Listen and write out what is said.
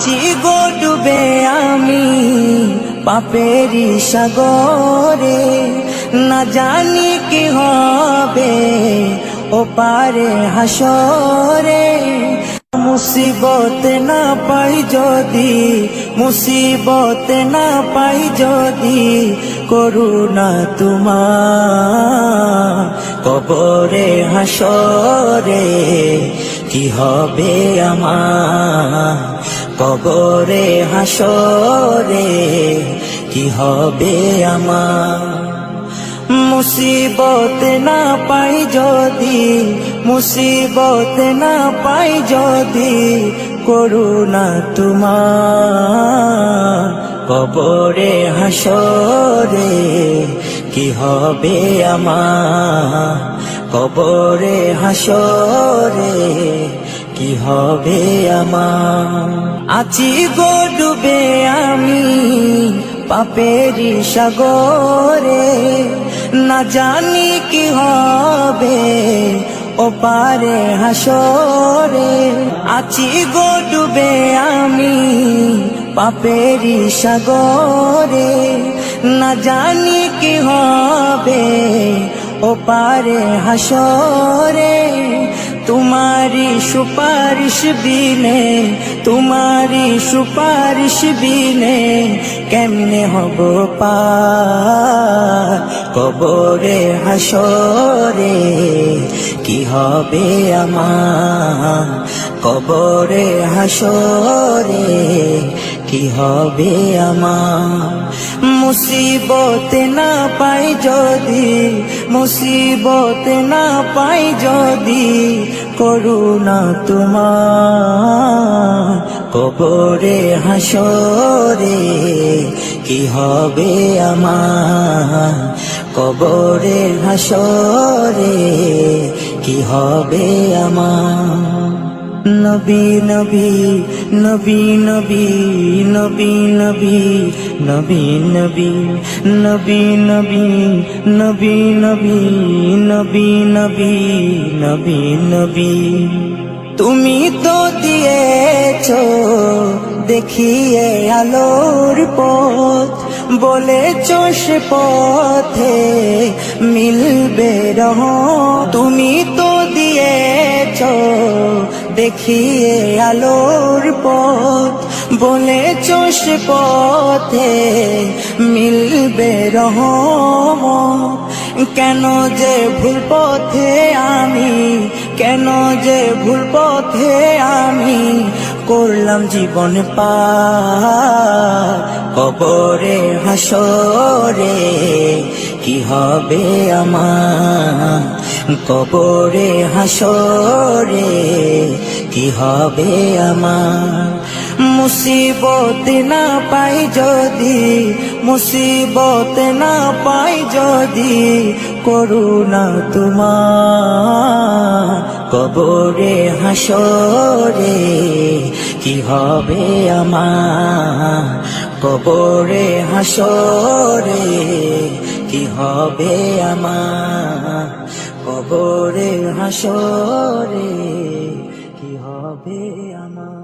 আছি গো ডুবে আমি পাপেরি সাগরে, না জানি কি হবে ও পারে হাসরে। মুসিবত না পাই যদি, মুসিবত না পাই যদি, করুণা তোমার কবরে হাসরে কি হবে আমার, কবরে হাসরে কি হবে আমার। মুসিবত না পাই যদি, মুসিবত না পাই যদি, করুণা তোমার কবরে হাসরে কি হবে আমার, কবরে হাসরে কি হবে আমার। আছি গো ডুবে আমি পাপেরি সাগরে, না জানি কি হবে ও পারে হাসরে। আছি গো ডুবে আমি পাপেরি সাগরে, না জানি কি হবে ও পারে হাসরে। তোমারি সুপারিশ বিনে, তোমারি সুপারিশ বিনে কেমনে হব পার কবরে হাসরে কি হবে আমার, কবরে হাসরে কি হবে আমার। মুসিবত না পাই যদি, মুসিবত না পাই যদি, করুণা তোমার কবরে হাসরে কি হবে আমার, কবরে হাসরে কি হবে আমার। নবী নবী নবী নবী নবী নবী নবী নবী নবী নবী নবী নবী নবী নবী নবী নবী। তুমি তো দিয়েছো দেখিয়ে আলোর পথ, বলেছো সে পথে মিলবে রহমত। তুমি তো দিয়েছো দেখিয়ে আলোর পথ, বলেছো সে পথে মিলবে রহমত। কেন যে ভুল পথে আমি, কেন যে ভুল পথে আমি করলাম জীবন পার কবরে হাসরে কি হবে আমার, কবরে হাসরে কি হবে আমার। মুসিবত না পাই যদি, মুসিবত না পাই যদি, করুণা তোমার কবরে হাসরে কি হবে আমার, কবরে হাসরে কি হবে আমার, কবরে হাসরে কি হবে আমার।